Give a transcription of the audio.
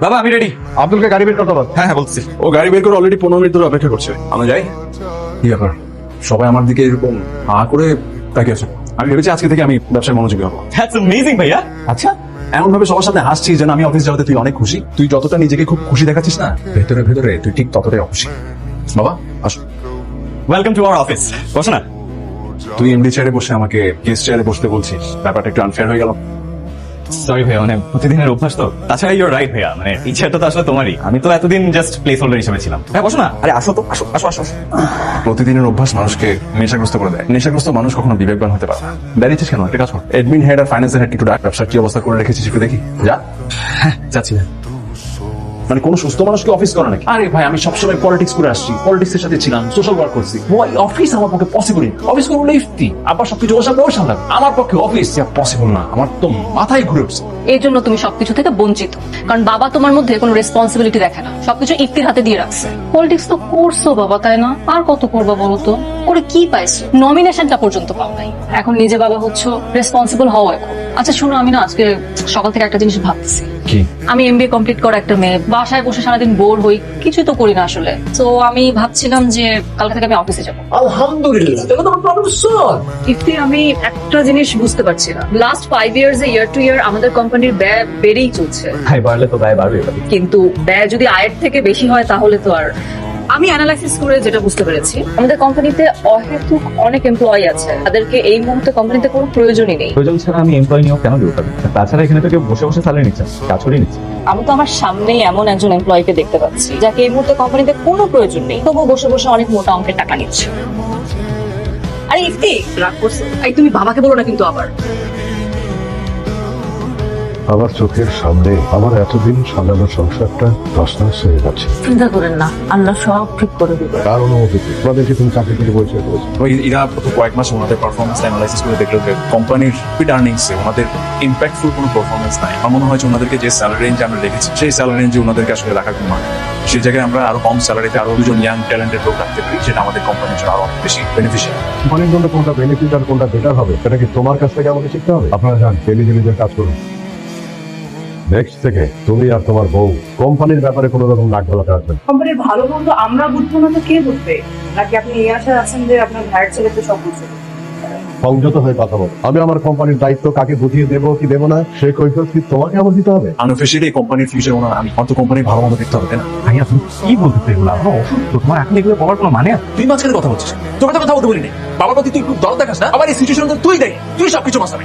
বাবা আমি রেডি। আব্দুলকে গাড়ি বের করতে বল। হ্যাঁ হ্যাঁ বলছি। ও গাড়ি বের করে অলরেডি 15 মিনিট ধরে অপেক্ষা করছে। আমরা যাই। কি ব্যাপার, সবাই আমার দিকে এরকম করে তাকিয়ে আছে। আমি ভেবেছি আজকে থেকে আমি ব্যবসায় মনোযোগী হবো। দ্যাটস অ্যামেজিং ভাইয়া। আচ্ছা, এমন ভাবে সবার সাথে হাসছিস যেন আমি অফিস যাওয়াতে তুই অনেক খুশি। তুই যতটা নিজেকে খুব খুশি দেখাচ্ছিস না, ভেতরে ভেতরে তুই ঠিক ততটাই অখুশি। বাবা আসো। Welcome to our office. বসো না। তুই এমডি চেয়ারে বসে আমাকে গেস্ট চেয়ারে বসতে বলছিস, ব্যাপারটা একটু আনফেয়ার হয়ে গেল। সরি ভাইয়া, মানে প্রতিদিনের অভ্যাস তো। তাছাড়া ইউর রাইট ভাইয়া, মানে ইচ্ছাটা তো আসলে তোমারই। আমি তো এতদিন জাস্ট প্লেস হোল্ডার হিসেবে ছিলাম। হ্যাঁ বসো না। আরে আসো তো, আসো আসো আসো আসো। প্রতিদিনের অভ্যাস মানুষকে নেশাগ্রস্ত করে দেয়। নেশাগ্রস্ত মানুষ কখনো বিবেকবান হতে পারে না। দাঁড়িয়েছিস কেন? একটা কাজ কর, এডমিন হেড আর ফাইন্যান্সের হেড একটু ডাক। ব্যবসার কি অবস্থা করে রেখেছিস একটু দেখি। যা। হ্যাঁ যাচ্ছি না। মানে কোন সুস্থ মানুষকে অফিস করে নাকি? আরে ভাই, আমি সবসময় পলিটিক্স করে আসছি, পলিটিক্স এর সাথে ছিলাম, সোশ্যাল ওয়ার্ক করছি। ওই অফিস আমার পক্ষে পসিবল না। অফিস করবো ইফতি আবার সবকিছু ওর সামনে ওর সামনে। আমার পক্ষে অফিস পসিবল না। আমার তো মাথায় ঘুরে উঠছে। এই জন্য তুমি সবকিছু থেকে বঞ্চিত, কারণ বাবা তোমার মধ্যে কোনো রেসপন্সিবিলিটি দেখে না, সবকিছু ইফতির হাতে দিয়ে রাখছে। পলিটিক্স তো করছো বাবা, তাই না? আর কত করবা বলো তো? করে কি পাইছো? নমিনেশনটা পর্যন্ত পাও নাই। এখন নিজে বাবা হচ্ছে, রেসপন্সিবল হও এখন। আচ্ছা শোনো, আমি না আজকে সকাল থেকে একটা জিনিস ভাবতেছি। কি? আমি এমবিএ কমপ্লিট করা একটা মেয়ে, বাসায় বসে সারাদিন বোর হই, কিছুই তো করি না আসলে। তো আমি ভাবছিলাম যে কালকে থেকে আমি অফিসে যাবো। আলহামদুলিল্লাহ, তাহলে তোমার প্রবলেম সলভ। ইফতি, আমি একটা জিনিস বুঝতে পারছি না। লাস্ট 5 ইয়ার্স ইয়ার টু ইয়ার আমাদের কোম্পানির ব্যয় বেড়েই চলছে। ভাই বাড়লে তো ব্যয় বাড়বে। কিন্তু ব্যয় যদি আয়ের থেকে বেশি হয় তাহলে তো আর। আমি অ্যানালাইসিস করে যেটা বুঝতে পেরেছি, আমাদের কোম্পানিতে অহেতুক অনেক এমপ্লয়ি আছে, তাদেরকে এই মুহূর্তে কোম্পানিতে কোনো প্রয়োজনই নেই। প্রয়োজন ছাড়া আমি এমপ্লয়ি নিয়োগ কেন দিব? তাছাড়া এখানে তো কেউ বসে বসে স্যালারি নিচ্ছে, কাজ করে নিচ্ছে। আমি তো আমার সামনেই এমন একজন এমপ্লয়িকে দেখতে পাচ্ছি যাকে এই মুহূর্তে কোম্পানিতে কোনো প্রয়োজন নেই, তবুও বসে বসে অনেক মোটা অঙ্কের টাকা নিচ্ছে। আরে ইফতি, রাগ করছো? এই তুমি বাবাকে বলো না কিন্তু আবার। আমার চোখের সামনে আমার এতদিন সাজানো সংসারটা তছনছ হয়ে যাচ্ছে। চিন্তা করেন না, আল্লাহ সব ঠিক করে দিবে। কার অনুমতিতে তোমাদেরকে তুমি চাকরি থেকে পরিচয় করেছো? ওই এরা প্রথম কয়েক মাস ওনাদের পারফরমেন্স অ্যানালাইসিস করে দেখলো যে কোম্পানির প্রফিট আর্নিংস এ ওনাদের ইম্প্যাক্টফুল কোনো পারফরমেন্স নাই। আমার মনে হয় যে ওনাদেরকে যে স্যালারি রেঞ্জ আমরা রেখেছি, সেই স্যালারি রেঞ্জে ওনাদেরকে আসলে রাখার কোনো মানে নেই। সেই জায়গায় আমরা আরো কম স্যালারিতে আরো দুজন ইয়াং ট্যালেন্টেড লোক রাখতে পারি, যেটা আমাদের কোম্পানির জন্য আরো অনেক বেশি বেনিফিশিয়াল। কোম্পানির জন্য কোনটা বেনিফিট আর কোনটা বেটার হবে সেটা কি তোমার কাছ থেকে আমাকে শিখতে হবে? আপনারা যান, নিজে নিজের কাজ করুন। নেক্সট থেকে তুমি আর তোমার বউ কোম্পানির ব্যাপারে কোনো রকম নাক গলাতে আসবেন। কোম্পানির ভালো মন্দ আমরা বুঝবো না তো কে বুঝবে? নাকি আপনি এই আশায় আছেন যে আপনার ভাইয়ের ছেলেকে সব বুঝবে? সংযত হয়ে কথা বলো। আমি আমার কোম্পানির দায়িত্ব কাকে বুঝিয়ে দেবো কি দেবো না সে কৈফিয়ত কি তোমাকে আমার দিতে হবে? আনঅফিশিয়ালি কোম্পানির ফিউচার ওনার আমি অত কোম্পানির ভালো মন্দ দেখতে হবে, তাই না? ভাই আপনি কি বলতে এগুলো? আমরা অসুস্থ, তোমার এখন এগুলো বলার কোনো মানে আছে? তুই মাঝখানে কথা বলছিস, তোকে তো কথা বলতে বলিনি। বাবার প্রতি তুই খুব দরদ দেখাস না, আবার এই সিচুয়েশন তুই দেয়, তুই সবকিছু মাস্টার।